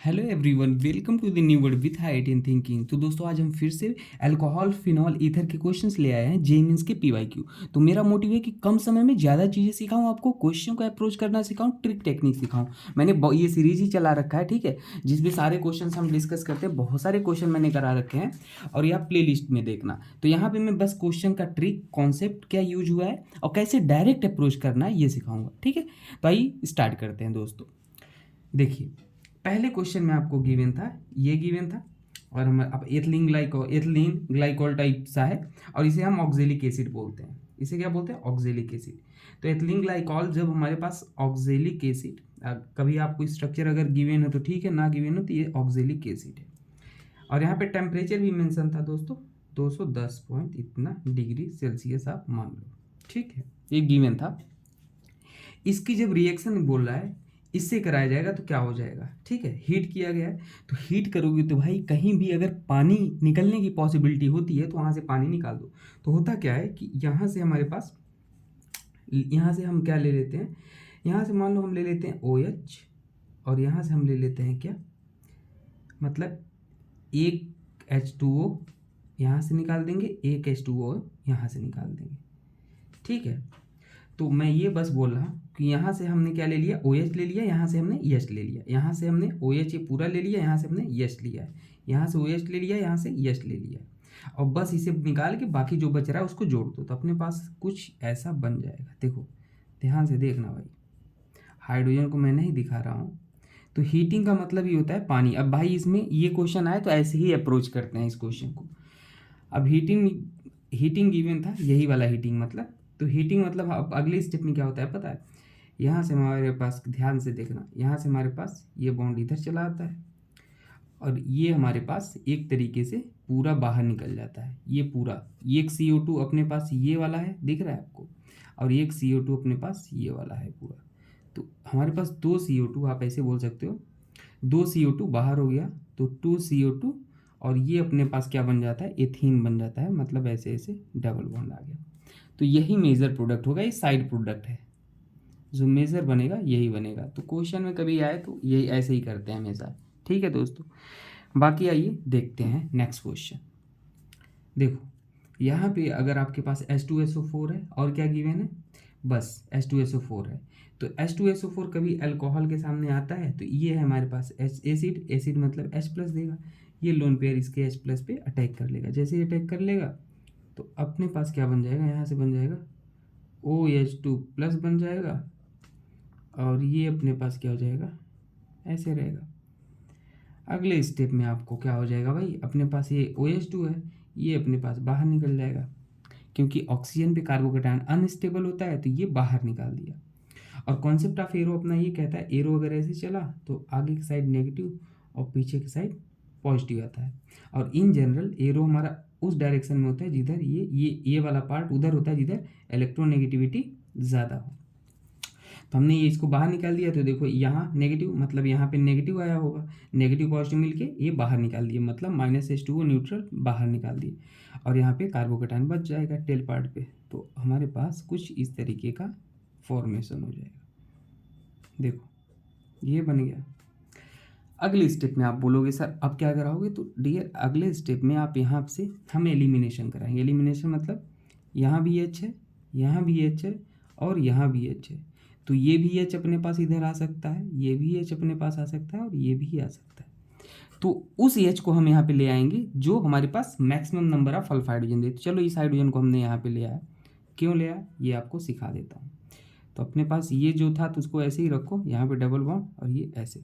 Hello everyone, welcome to the new word with height in thinking. तो दोस्तों, आज हम फिर से अल्कोहल, फिनॉल, ईथर के क्वेश्चंस ले आए हैं जे मीन्स के पीवाईक्यू। तो मेरा मोटिव है कि कम समय में ज़्यादा चीज़ें सिखाऊं, आपको क्वेश्चन को अप्रोच करना सिखाऊं, ट्रिक टेक्निक सिखाऊं। मैंने ये सीरीज ही चला रखा है, ठीक है, जिसमें सारे क्वेश्चन हम डिस्कस करते हैं। बहुत सारे क्वेश्चन मैंने करा रखे हैं और ये आप प्ले लिस्ट में देखना। तो यहाँ पर मैं बस क्वेश्चन का ट्रिक, कॉन्सेप्ट क्या यूज हुआ है और कैसे डायरेक्ट अप्रोच करना है ये सिखाऊंगा, ठीक है। तो आइए स्टार्ट करते हैं दोस्तों। देखिए, पहले क्वेश्चन में आपको गिवन था, ये गिवन था, और हम अब एथिलीन ग्लाइकोल टाइप सा है, और इसे हम ऑक्जेलिक एसिड बोलते हैं। इसे क्या बोलते हैं? Oxalic acid. तो एथिलीन ग्लाइकोल, जब हमारे पास ऑक्जेलिक एसिड, कभी आपको स्ट्रक्चर अगर गिवन हो तो ठीक है, ना गिवन हो तो ये ऑक्जेलिक एसिड है। और यहाँ पे टेम्परेचर भी मेंशन था दोस्तों, 210 पॉइंट इतना डिग्री सेल्सियस आप मान लो, ठीक है, ये गिवन था। इसकी जब रिएक्शन बोल रहा है इससे कराया जाएगा तो क्या हो जाएगा, ठीक है, हीट किया गया है। तो हीट करोगे तो भाई कहीं भी अगर पानी निकलने की पॉसिबिलिटी होती है तो वहाँ से पानी निकाल दो। तो होता क्या है कि यहाँ से हमारे पास, यहाँ से हम क्या ले लेते हैं, यहाँ से मान लो हम ले लेते हैं OH, और यहाँ से हम ले लेते हैं क्या, मतलब एक H2O यहाँ से निकाल देंगे, एक H2O यहाँ से निकाल देंगे, ठीक है। तो मैं ये बस बोल रहा हूँ कि यहाँ से हमने क्या ले लिया, OH ले लिया, यहाँ से हमने यश ले लिया, यहाँ से हमने OH ये पूरा ले लिया, यहाँ से हमने यश लिया है, यहाँ से OH ले लिया, यहाँ से यश ले लिया, और बस इसे निकाल के बाकी जो बच रहा है उसको जोड़ दो, तो अपने पास कुछ ऐसा बन जाएगा। देखो, ध्यान से देखना भाई, हाइड्रोजन को मैं नहीं दिखा रहा हूँ। तो हीटिंग का मतलब ये होता है पानी। अब भाई इसमें ये क्वेश्चन आए तो ऐसे ही अप्रोच करते हैं इस क्वेश्चन को। अब हीटिंग गिवन था, यही वाला हीटिंग मतलब, तो हीटिंग मतलब अब अगले स्टेप में क्या होता है पता है, यहाँ से हमारे पास, ध्यान से देखना, यहाँ से हमारे पास ये बॉन्ड इधर चला आता है, और ये हमारे पास एक तरीके से पूरा बाहर निकल जाता है। ये पूरा, ये एक CO2 अपने पास ये वाला है, दिख रहा है आपको, और एक CO2 अपने पास ये वाला है पूरा। तो हमारे पास 2 CO2, आप ऐसे बोल सकते हो, 2 CO2 बाहर हो गया तो 2 CO2, और ये अपने पास क्या बन जाता है, एथीन बन जाता है, मतलब ऐसे ऐसे डबल बॉन्ड आ गया। तो यही मेजर प्रोडक्ट होगा, ये साइड प्रोडक्ट है, जो मेजर बनेगा यही बनेगा। तो क्वेश्चन में कभी आए तो यही ऐसे ही करते हैं हमेशा, ठीक है दोस्तों। बाकी आइए देखते हैं नेक्स्ट क्वेश्चन। देखो, यहाँ पे अगर आपके पास H2SO4 है और क्या गिवन है, बस H2SO4 है। तो H2SO4 कभी अल्कोहल के सामने आता है तो ये है हमारे पास एसिड मतलब H प्लस देगा, ये लोन पेयर इसके H प्लस पे अटैक कर लेगा। जैसे ही अटैक कर लेगा तो अपने पास क्या बन जाएगा, यहाँ से बन जाएगा OH2 प्लस बन जाएगा, और ये अपने पास क्या हो जाएगा, ऐसे रहेगा। अगले स्टेप में आपको क्या हो जाएगा भाई, अपने पास ये OH2 है, ये अपने पास बाहर निकल जाएगा, क्योंकि ऑक्सीजन पे कार्बोकेटायन अनस्टेबल होता है तो ये बाहर निकाल दिया। और कॉन्सेप्ट ऑफ एरो अपना ये कहता है, एरो अगर ऐसे चला तो आगे की साइड नेगेटिव और पीछे की साइड पॉजिटिव आता है। और इन जनरल एरो हमारा उस डायरेक्शन में होता है जिधर ये वाला पार्ट उधर होता है जिधर इलेक्ट्रोनेगेटिविटी ज़्यादा हो। तो हमने ये इसको बाहर निकाल दिया, तो देखो यहाँ नेगेटिव, मतलब यहाँ पे नेगेटिव आया होगा, नेगेटिव पॉजिटिव मिलके ये बाहर निकाल दिए, मतलब -H2O न्यूट्रल बाहर निकाल दिए, और यहाँ पे कार्बोकेटायन बच जाएगा टेल पार्ट पे। तो हमारे पास कुछ इस तरीके का फॉर्मेशन हो जाएगा। देखो, ये बन गया। अगले स्टेप में आप बोलोगे सर अब क्या कराओगे, तो डियर अगले स्टेप में आप यहाँ से हम एलिमिनेशन कराएंगे। एलिमिनेशन मतलब यहाँ भी H है, यहाँ भी H है, और यहाँ भी H है, तो ये भी H अपने पास इधर आ सकता है, ये भी H अपने पास आ सकता है, और ये भी आ सकता है। तो उस H को हम यहाँ पे ले आएंगे जो हमारे पास maximum number of alpha hydrogen दे। तो चलो इस हाइड्रोजन को हमने यहाँ पे ले आया, क्यों ले आया ये आपको सिखा देता हूँ। तो अपने पास ये जो था तो उसको ऐसे ही रखो, यहाँ पे डबल बॉन्ड और ये ऐसे।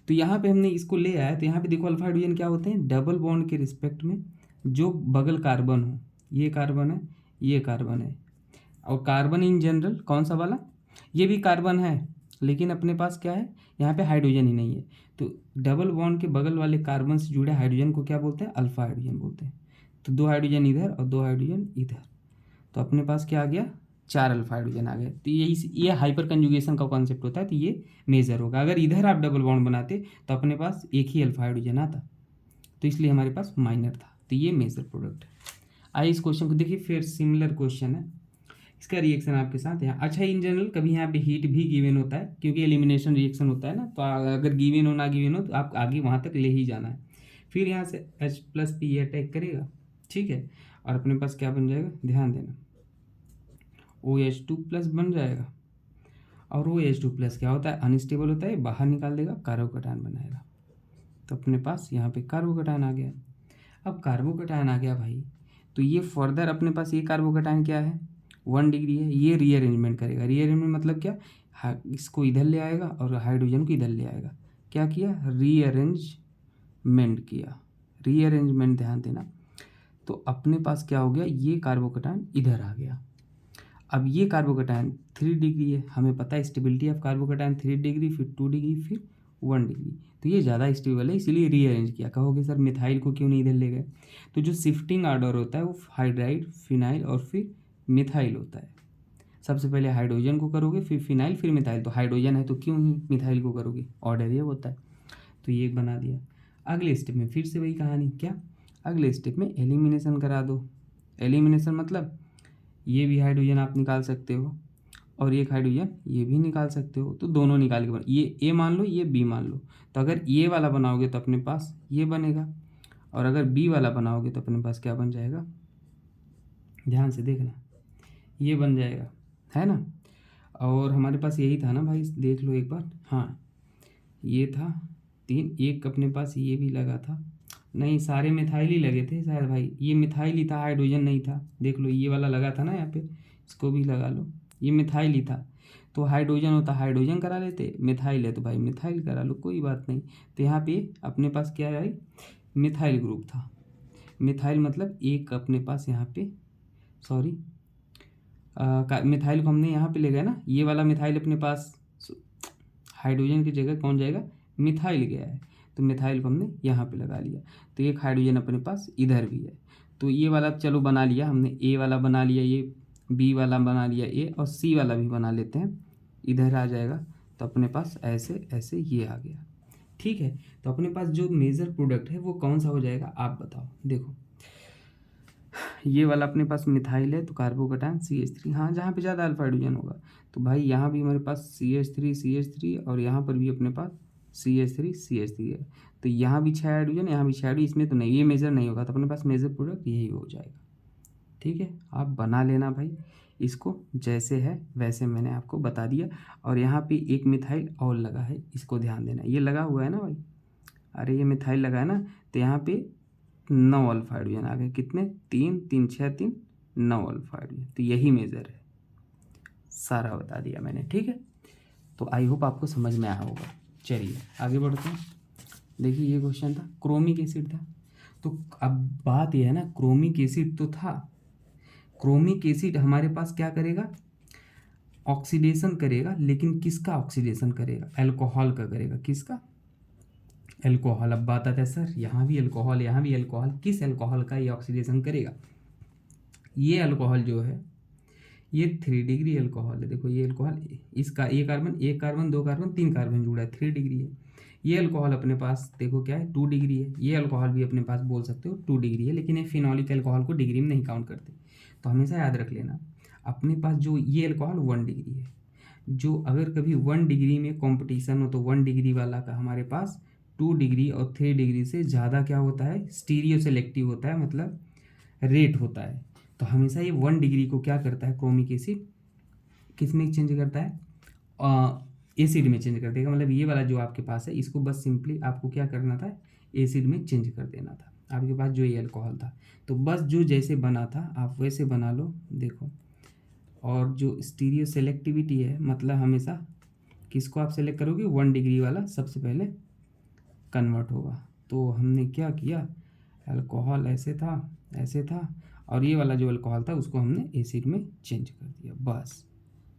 तो यहाँ पे हमने इसको ले आया, तो यहाँ पे देखो अल्फा हाइड्रोजन क्या होते हैं, डबल बॉन्ड के रिस्पेक्ट में जो बगल कार्बन हो, ये कार्बन है, ये कार्बन है, और कार्बन इन जनरल कौन सा वाला, ये भी कार्बन है, लेकिन अपने पास क्या है, यहाँ पे हाइड्रोजन ही नहीं है। तो डबल बॉन्ड के बगल वाले कार्बन से जुड़े हाइड्रोजन को क्या बोलते हैं, अल्फा हाइड्रोजन बोलते हैं। तो 2 हाइड्रोजन इधर और 2 हाइड्रोजन इधर, तो अपने पास क्या आ गया, 4 अल्फा हाइड्रोजन आ गए। तो ये हाइपर कंजुगेशन का कॉन्सेप्ट होता है, तो ये मेजर होगा। अगर इधर आप डबल बॉन्ड बनाते तो अपने पास एक ही अल्फा हाइड्रोजन आता, तो इसलिए हमारे पास माइनर था, तो ये मेजर प्रोडक्ट है। आइए इस क्वेश्चन को देखिए, फिर सिमिलर क्वेश्चन है। इसका रिएक्शन आपके साथ यहाँ। अच्छा, इन जनरल कभी यहाँ पे हीट भी गिवन होता है, क्योंकि एलिमिनेशन रिएक्शन होता है ना, तो अगर गिवन हो ना गिवन हो तो आप आगे वहाँ तक ले ही जाना है। फिर यहाँ से H+P अटैक करेगा, ठीक है, और अपने पास क्या बन जाएगा, ध्यान देना, OH2+ बन जाएगा। और OH2+ क्या होता है, अनस्टेबल होता है, बाहर निकाल देगा, कार्बोकैटायन बनाएगा। तो अपने पास यहाँ पे कार्बोकैटायन आ गया। अब कार्बोकैटायन आ गया भाई, तो ये फर्दर अपने पास ये कार्बोकैटायन क्या है, 1 डिग्री है, ये रीअरेंजमेंट करेगा। रीअरेंजमेंट मतलब क्या, इसको इधर ले आएगा और हाइड्रोजन को इधर ले आएगा। क्या किया, रीअरेंजमेंट किया, रीअरेंजमेंट, ध्यान देना। तो अपने पास क्या हो गया, ये कार्बोकैटायन इधर आ गया। अब ये कार्बोकैटायन 3 डिग्री है, हमें पता है स्टेबिलिटी ऑफ कार्बोकैटायन 3 डिग्री, फिर 2 डिग्री, फिर 1 डिग्री, तो ये ज़्यादा स्टेबल है, इसीलिए रीअरेंज किया। कहोगे सर मिथाइल को क्यों नहीं इधर ले गए, तो जो शिफ्टिंग ऑर्डर होता है वो हाइड्राइड, फिनाइल और फिर मिथाइल होता है। सबसे पहले हाइड्रोजन को करोगे, फिर फिनाइल, फिर मिथाइल, तो हाइड्रोजन है तो क्यों ही मिथाइल को करोगे, ऑर्डर ये होता है। तो ये एक बना दिया। अगले स्टेप में फिर से वही कहानी, क्या, अगले स्टेप में एलिमिनेशन करा दो। एलिमिनेशन मतलब ये भी हाइड्रोजन आप निकाल सकते हो और एक हाइड्रोजन ये भी निकाल सकते हो, तो दोनों निकाल के बना, ये ए मान लो, ये बी मान लो। तो अगर ये वाला बनाओगे तो अपने पास ये बनेगा, और अगर बी वाला बनाओगे तो अपने पास क्या बन जाएगा, ध्यान से देखना, ये बन जाएगा, है ना। और हमारे पास यही था ना भाई, देख लो एक बार, हाँ ये था 3, एक अपने पास ये भी लगा था, नहीं सारे मिथाइल ही लगे थे शायद भाई, ये मिथाइल ही था, हाइड्रोजन नहीं था, देख लो ये वाला लगा था ना यहाँ पे, इसको भी लगा लो, ये मिथाइल ही था। तो हाइड्रोजन होता हाइड्रोजन करा लेते, मिथाइल है तो भाई मिथाइल करा लो, कोई बात नहीं। तो यहाँ पे अपने पास क्या है भाई, मिथाइल ग्रुप था। मिथाइल मतलब एक अपने पास यहाँ पे, सॉरी, मिथाइल को हमने यहाँ पे ले गया ना, ये वाला मिथाइल अपने पास हाइड्रोजन की जगह कौन जाएगा, मिथाइल गया है, तो मिथाइल को हमने यहाँ पे लगा लिया। तो एक हाइड्रोजन अपने पास इधर भी है, तो ये वाला चलो बना लिया हमने, ए वाला बना लिया, ये बी वाला बना लिया ए, और सी वाला भी बना लेते हैं, इधर आ जाएगा। तो अपने पास ऐसे ऐसे ये आ गया, ठीक है। तो अपने पास जो मेजर प्रोडक्ट है वो कौन सा हो जाएगा, आप बताओ। देखो ये वाला अपने पास मिथाइल है, तो कार्बोकैटायन CH3, हाँ जहाँ पे ज़्यादा अल्फा हाइड्रोजन होगा, तो भाई यहाँ भी हमारे पास CH3 और यहाँ पर भी अपने पास CH3 है। तो यहाँ भी 6 हाइड्रोजन, यहाँ भी 6 हाइड्रोजन, इसमें तो नहीं, ये मेजर नहीं होगा, तो अपने पास मेजर प्रोडक्ट यही हो जाएगा, ठीक है। आप बना लेना भाई, इसको जैसे है वैसे मैंने आपको बता दिया। और यहाँ पे एक मिथाइल और लगा है, इसको ध्यान देना, ये लगा हुआ है ना भाई, अरे ये मिथाइल लगा है ना, तो यहाँ पे 9 अल्फा हाइड्रोजन आ गए, कितने, 3 3 6 3 9 अल्फा हाइड्रोजन, तो यही मेजर है, सारा बता दिया मैंने, ठीक है। तो आई होप आपको समझ में आया होगा। चलिए आगे बढ़ते हैं। देखिए ये क्वेश्चन था, क्रोमिक एसिड था, तो अब बात यह है ना, क्रोमिक एसिड तो था, क्रोमिक एसिड हमारे पास क्या करेगा, ऑक्सीडेशन करेगा, लेकिन किसका ऑक्सीडेशन करेगा, अल्कोहल का करेगा, किसका, अल्कोहल। अब बात आता है सर यहाँ भी अल्कोहल, यहाँ भी अल्कोहल, किस अल्कोहल का ये ऑक्सीडेशन करेगा, ये अल्कोहल जो है ये 3 डिग्री अल्कोहल है। देखो ये अल्कोहल, इसका एक कार्बन, एक कार्बन, दो कार्बन, 3 कार्बन जुड़ा है, 3 डिग्री है। ये अल्कोहल अपने पास देखो क्या है, 2 डिग्री है। ये अल्कोहल भी अपने पास बोल सकते हो 2 डिग्री है, लेकिन ये फिनॉलिक अल्कोहल को डिग्री में नहीं काउंट करते। तो हमेशा याद रख लेना, अपने पास जो ये अल्कोहल 1 डिग्री है, जो अगर कभी 1 डिग्री में कॉम्पिटिशन हो तो 1 डिग्री वाला का हमारे पास 2 डिग्री और 3 डिग्री से ज़्यादा क्या होता है, स्टीरियो सेलेक्टिव होता है, मतलब रेट होता है। तो हमेशा ये 1 डिग्री को क्या करता है, क्रोमिक एसिड किस में चेंज करता है, एसिड में चेंज कर देगा। मतलब ये वाला जो आपके पास है, इसको बस सिंपली आपको क्या करना था, एसिड में चेंज कर देना था। आपके पास जो ये अल्कोहल था, तो बस जो जैसे बना था आप वैसे बना लो, देखो। और जो स्टीरियो सेलेक्टिविटी है, मतलब हमेशा किसको आप सेलेक्ट करोगे, 1 डिग्री वाला सबसे पहले कन्वर्ट होगा। तो हमने क्या किया, अल्कोहल ऐसे था, और ये वाला जो अल्कोहल था उसको हमने एसिड में चेंज कर दिया, बस।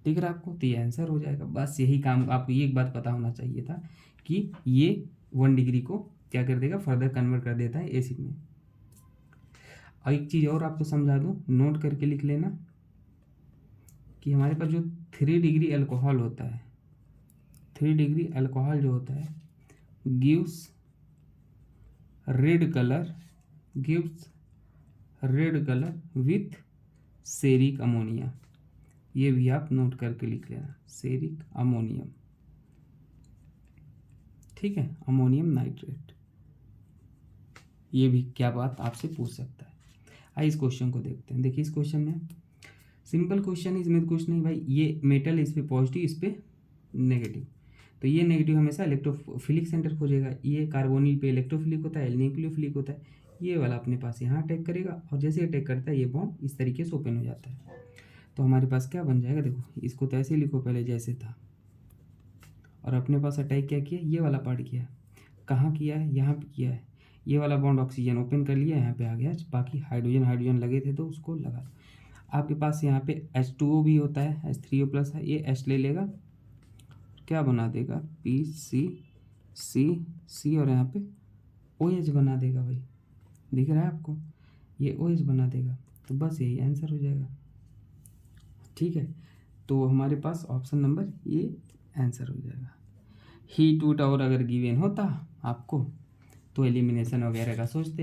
ठीक है आपको, तो ये आंसर हो जाएगा। बस यही काम, आपको ये एक बात पता होना चाहिए था कि ये 1 डिग्री को क्या कर देगा, फर्दर कन्वर्ट कर देता है एसिड में। और एक चीज़ और आपको समझा दूँ, नोट करके लिख लेना कि हमारे पास जो 3 डिग्री अल्कोहल होता है, 3 डिग्री अल्कोहल जो होता है gives red colour with ceric ammonia. ये भी आप नोट करके लिख लेना, सेरिक अमोनियम, ठीक है, अमोनियम नाइट्रेट। ये भी क्या बात आपसे पूछ सकता है। आइए इस क्वेश्चन को देखते हैं। देखिए इस क्वेश्चन में सिंपल क्वेश्चन है, इसमें कुछ नहीं भाई, ये मेटल इस पे पॉजिटिव, इस पे नेगेटिव, तो ये नेगेटिव हमेशा इलेक्ट्रोफिलिक सेंटर खोजेगा। ये कार्बोनिल पे इलेक्ट्रोफिलिक होता है, न्यूक्लियोफिलिक होता है, ये वाला अपने पास यहाँ अटैक करेगा, और जैसे अटैक करता है ये बॉन्ड इस तरीके से ओपन हो जाता है। तो हमारे पास क्या बन जाएगा, देखो इसको तो ऐसे लिखो पहले जैसे था, और अपने पास अटैक क्या किया, ये वाला पार्ट किया, कहाँ किया है, यहाँ पे किया है, ये वाला बॉन्ड ऑक्सीजन ओपन कर लिया, यहाँ पे आ गया, बाकी हाइड्रोजन हाइड्रोजन लगे थे तो उसको लगा। आपके पास यहाँ पे H2O भी होता है, H3O प्लस है, ये H ले लेगा, क्या बना देगा, PCC, और यहाँ पे OH बना देगा भाई, दिख रहा है आपको, ये OH बना देगा, तो बस यही आंसर हो जाएगा, ठीक है। तो हमारे पास ऑप्शन नंबर ये आंसर हो जाएगा। हीट वूट और अगर गिवन होता आपको तो एलिमिनेशन वगैरह का सोचते,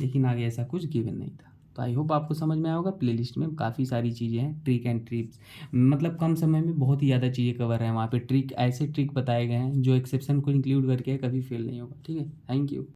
लेकिन आगे ऐसा कुछ गिवन नहीं था। तो आई होप आपको समझ में आया होगा। प्लेलिस्ट में काफ़ी सारी चीज़ें हैं, ट्रिक एंड ट्रिप्स, मतलब कम समय में बहुत ही ज़्यादा चीज़ें कवर हैं वहाँ पे। ट्रिक, ऐसे ट्रिक बताए गए हैं जो एक्सेप्शन को इंक्लूड करके कभी फेल नहीं होगा, ठीक है। Thank you.